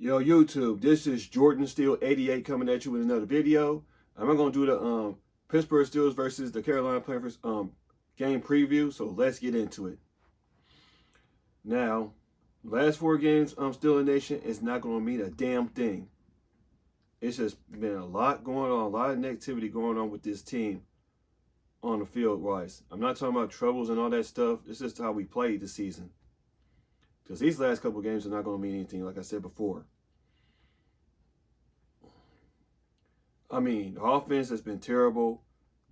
Yo, YouTube, this is Jordan Steel 88 coming at you with another video. I'm not going to do the Pittsburgh Steelers versus the Carolina Panthers game preview, so let's get into it. Now, last 4 games, Steeler Nation is not going to mean a damn thing. It's just been a lot going on, a lot of negativity going on with this team on the field-wise. I'm not talking about troubles and all that stuff. It's just how we played this season. Because these last couple of games are not going to mean anything, like I said before. I mean, the offense has been terrible.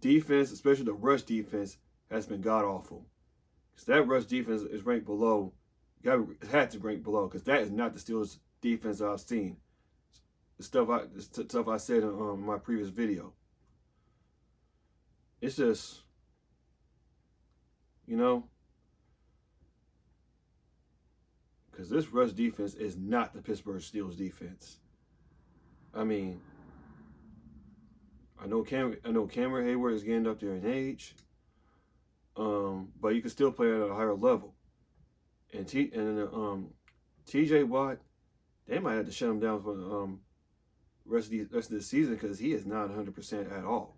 Defense, especially the rush defense, has been god-awful. Because that rush defense is ranked below. It had to rank below, because that is not the Steelers' defense I've seen. The stuff I said in my previous video. It's just, because this rush defense is not the Pittsburgh Steelers defense. I mean, I know Cameron Hayward is getting up there in age, but you can still play at a higher level. And T.J. Watt, they might have to shut him down for the rest of the season, because he is not 100% at all.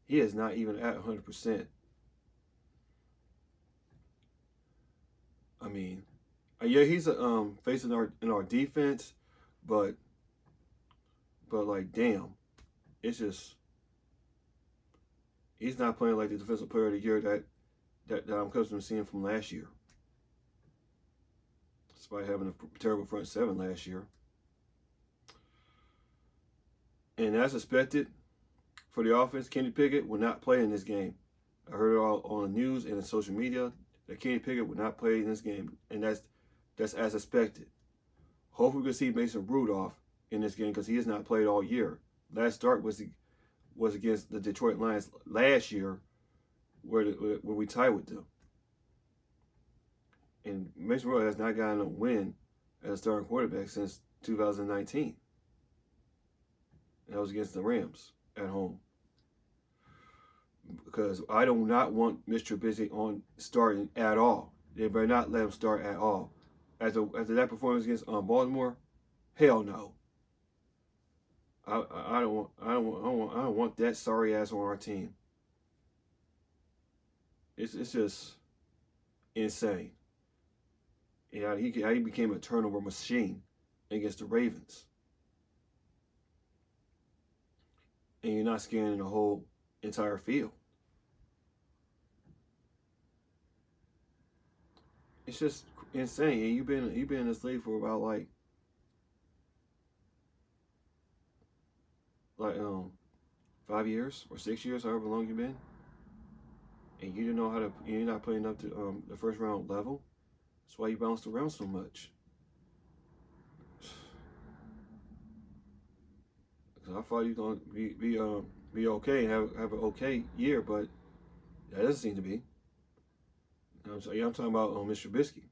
He is not even at 100%. I mean, yeah, he's facing our defense, but like, damn, it's just, he's not playing like the defensive player of the year that I'm accustomed to seeing from last year, despite having a terrible front seven last year. And as expected, for the offense, Kenny Pickett will not play in this game. I heard it all on the news and in social media that Kenny Pickett would not play in this game, and that's as expected. Hopefully, we can see Mason Rudolph in this game, because he has not played all year. Last start was against the Detroit Lions last year, where we tied with them. And Mason Rudolph has not gotten a win as a starting quarterback since 2019. And that was against the Rams at home. Because I do not want Mr. Trubisky on starting at all. They better not let him start at all. After that performance against Baltimore, hell no. I don't want that sorry ass on our team. It's just insane. Yeah, he became a turnover machine against the Ravens. And you're not scanning the whole entire field. It's just insane. And you've been in this league for about like 5 years or 6 years, however long you've been, and you didn't know how to. You're not playing up to the first round level. That's why you bounced around so much. I thought you were gonna be okay and have an okay year, but that doesn't seem to be. I'm talking about Mr. Trubisky.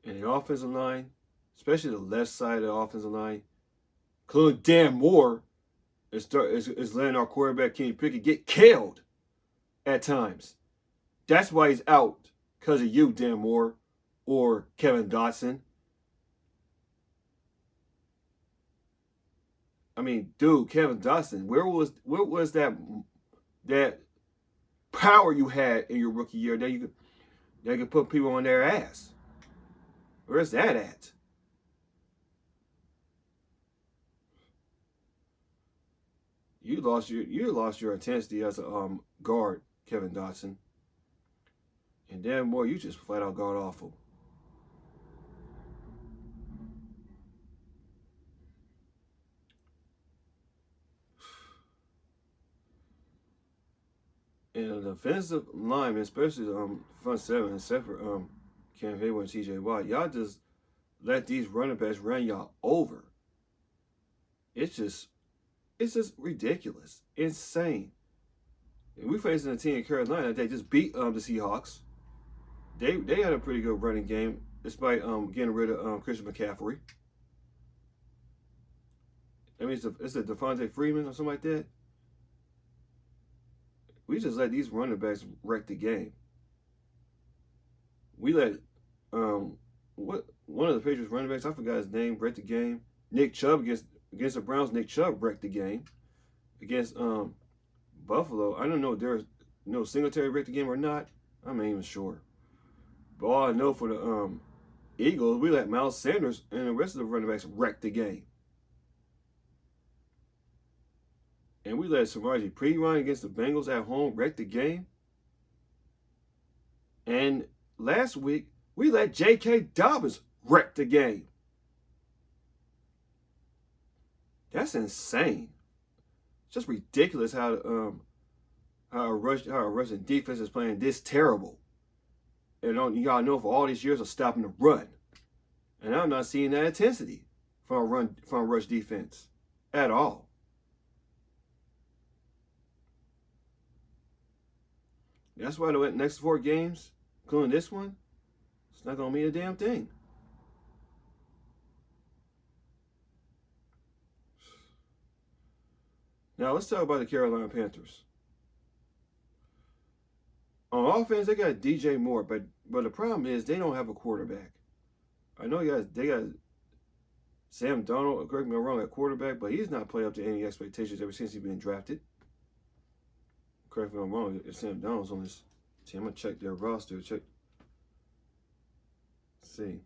And the offensive line, especially the left side of the offensive line, including Dan Moore, is letting our quarterback Kenny Pickett get killed at times. That's why he's out, because of you, Dan Moore, or Kevin Dotson. I mean, dude, Kevin Dotson, where was that power you had in your rookie year that you could put people on their ass? Where's that at? You lost your intensity as a guard, Kevin Dotson. And Dan Moore, you just flat out god awful. And the defensive lineman, especially the front seven, except for Cam Hayward and T.J. Watt, y'all just let these running backs run y'all over. It's just ridiculous, insane. And we facing a team in Carolina that just beat the Seahawks. They had a pretty good running game, despite getting rid of Christian McCaffrey. I mean, it's a Devontae Freeman or something like that. We just let these running backs wreck the game. We let what one of the Patriots running backs, I forgot his name, wrecked the game. Nick Chubb against the Browns. Nick Chubb wrecked the game against Buffalo. I don't know if there's no Singletary wrecked the game or not. I'm not even sure. But all I know for the Eagles, we let Miles Sanders and the rest of the running backs wreck the game. And we let Samaje Perine against the Bengals at home wreck the game. And last week, we let J.K. Dobbins wreck the game. That's insane. It's just ridiculous how a rushing defense is playing this terrible. And y'all know for all these years of stopping the run. And I'm not seeing that intensity from a rush defense at all. That's why the next 4 games, including this one, it's not going to mean a damn thing. Now, let's talk about the Carolina Panthers. On offense, they got DJ Moore, but the problem is they don't have a quarterback. I know they got Sam Darnold, correct me if I'm wrong, at quarterback, but he's not played up to any expectations ever since he's been drafted. Correct me if I'm wrong, if Sam Darnold's on this team. I'm going to check their roster. Let's see.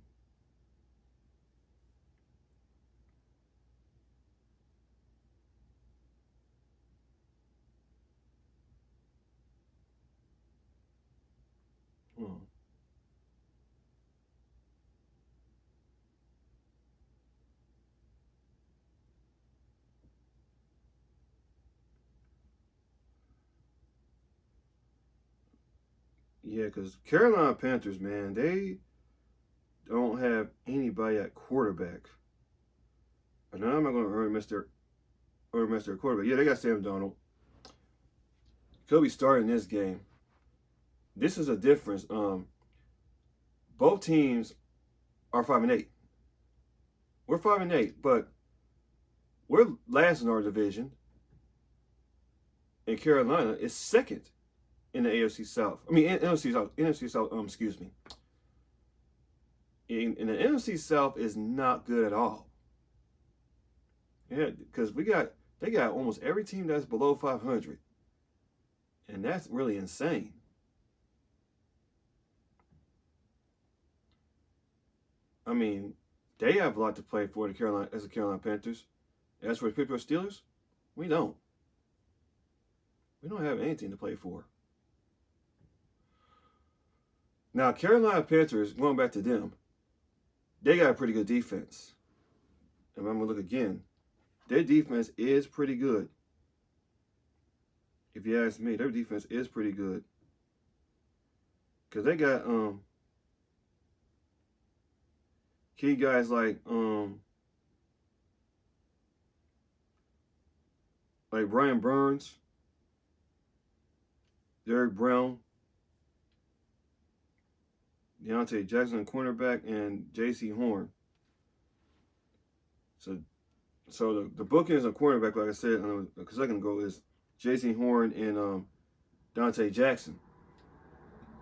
Yeah, because Carolina Panthers, man, they don't have anybody at quarterback. And now I'm not going to earn Mr. Quarterback. Yeah, they got Sam Darnold. Could be starting this game. This is a difference. Both teams are 5-8. We're 5-8, but we're last in our division. And Carolina is second in the AFC South. I mean, NFC South, excuse me. In the NFC South is not good at all. Yeah, because they got almost every team that's below 500. And that's really insane. I mean, they have a lot to play for the Carolina Panthers. As for the Pittsburgh Steelers, we don't. We don't have anything to play for. Now, Carolina Panthers, going back to them, they got a pretty good defense. And I'm going to look again. Their defense is pretty good. If you ask me, their defense is pretty good. Because they got key guys like Brian Burns, Derek Brown, Deontay Jackson, cornerback, and J.C. Horn. So the bookends of cornerback, like I said a second ago, is J.C. Horn and Deontay Jackson.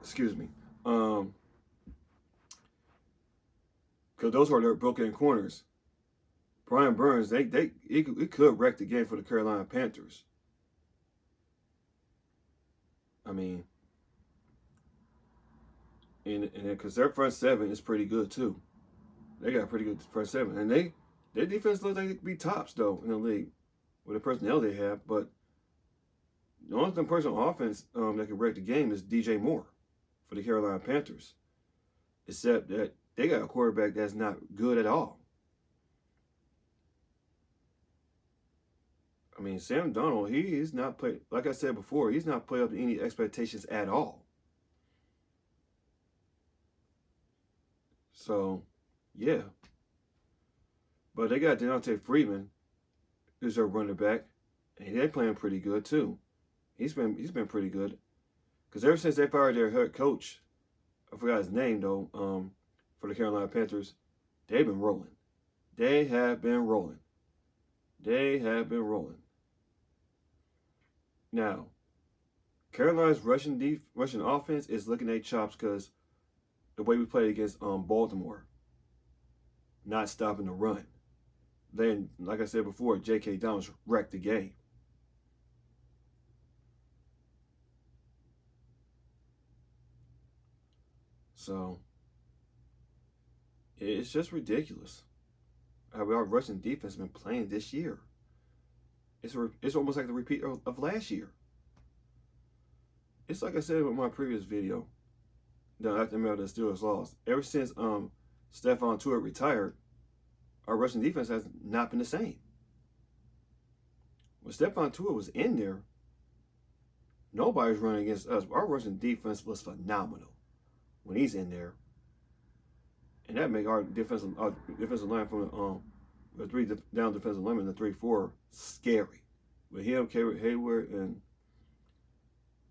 Excuse me. Because those are their bookend corners. Brian Burns, he could wreck the game for the Carolina Panthers. I mean, and because their front seven is pretty good too. They got a pretty good front seven, and their defense looks like they could be tops though in the league with the personnel they have. But the only person on offense that can wreck the game is DJ Moore for the Carolina Panthers. Except that they got a quarterback that's not good at all. I mean, Sam Darnold, he's not played, like I said before, he's not played up to any expectations at all. So, yeah. But they got Deontay Freeman, who's their running back, and they're playing pretty good too. He's been pretty good. Because ever since they fired their head coach, I forgot his name though, for the Carolina Panthers, they've been rolling. They have been rolling. They have been rolling. Now, Carolina's rushing offense is looking at chops because the way we played against Baltimore. not stopping the run. Then, like I said before, J.K. Dobbins wrecked the game. So it's just ridiculous how our rushing defense has been playing this year. It's almost like the repeat of last year. It's like I said in my previous video, after the Steelers lost. Ever since Stephon Tuitt retired, our rushing defense has not been the same. When Stephon Tuitt was in there, nobody's running against us. Our rushing defense was phenomenal when he's in there, and that make our defensive line from the three down defensive linemen, the 3-4, scary. With him, Hayward, and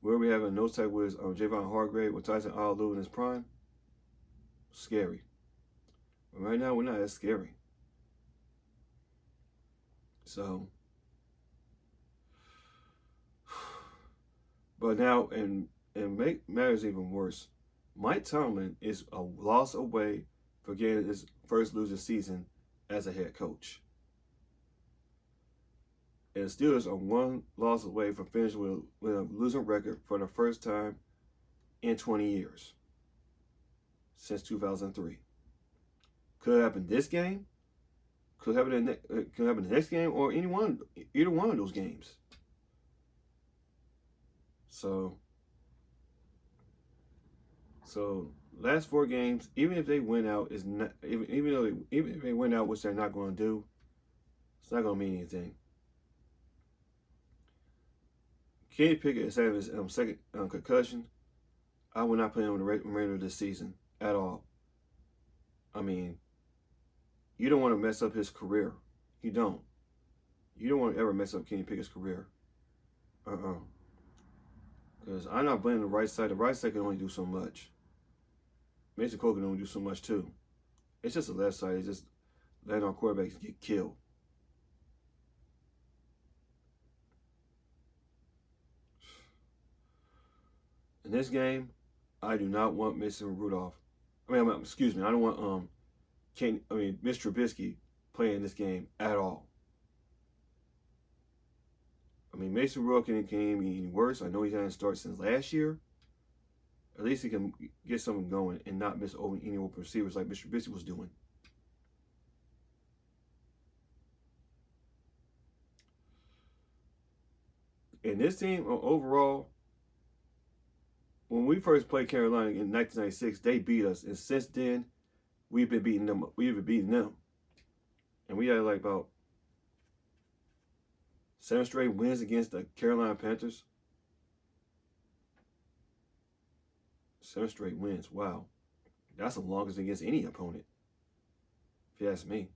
where we have a nose tackle with Javon Hargrave with Tyson Alu in his prime, scary. But right now, we're not as scary. So, but now, and make matters even worse, Mike Tomlin is a loss away for getting his first losing season as a head coach. And the Steelers are one loss away from finishing with a losing record for the first time in 20 years, since 2003. Could happen this game, could happen the next game, or either one of those games. So last 4 games, even if they win out, even if they win out, which they're not going to do, it's not going to mean anything. Kenny Pickett is having his second concussion. I will not play him the remainder of this season at all. I mean, you don't want to mess up his career. You don't. You don't want to ever mess up Kenny Pickett's career. Because I'm not blaming the right side. The right side can only do so much. Mason Cole can only do so much too. It's just the left side. It's just letting our quarterbacks get killed. In this game, I do not want Mason Rudolph. I don't want Mr. Trubisky playing this game at all. I mean, Mason Rudolph can't be any worse. I know he hasn't started since last year. At least he can get something going and not miss any open receivers like Mr. Trubisky was doing. And this team, overall, when we first played Carolina in 1996, they beat us. And since then, we've been beating them. And we had like about 7 straight wins against the Carolina Panthers. 7 straight wins. Wow. That's the longest against any opponent, if you ask me.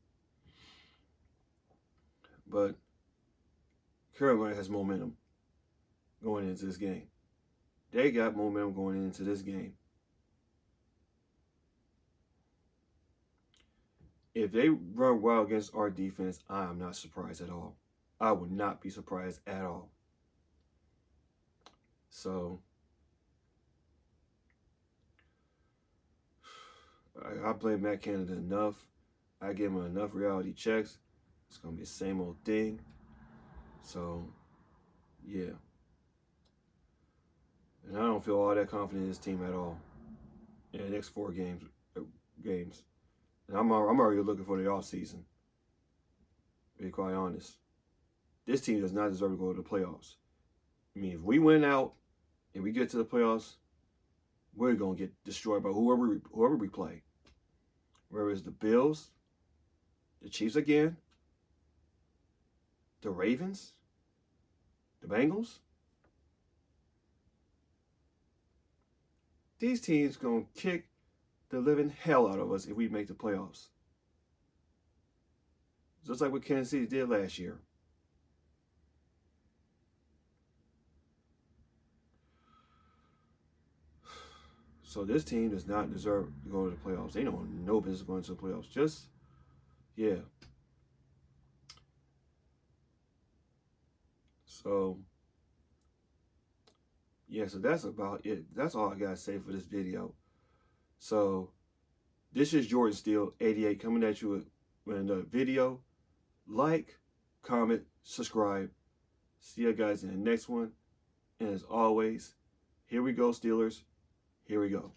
But Carolina has momentum going into this game. They got momentum going into this game. If they run well against our defense, I am not surprised at all. I would not be surprised at all. So, I blame Matt Canada enough. I give him enough reality checks. It's going to be the same old thing. So, yeah. And I don't feel all that confident in this team at all in the next 4 games. And I'm already looking for the offseason, to be quite honest. This team does not deserve to go to the playoffs. I mean, if we win out and we get to the playoffs, we're going to get destroyed by whoever we play. Whether it's the Bills, the Chiefs again, the Ravens, the Bengals. These teams going to kick the living hell out of us if we make the playoffs. Just like what Kansas City did last year. So this team does not deserve to go to the playoffs. They don't have no business going to the playoffs. Yeah. So that's about it. That's all I got to say for this video. So This is Jordan Steele, 88, coming at you with another video. Like, comment, subscribe. See you guys in the next one. And as always, here we go, Steelers. Here we go.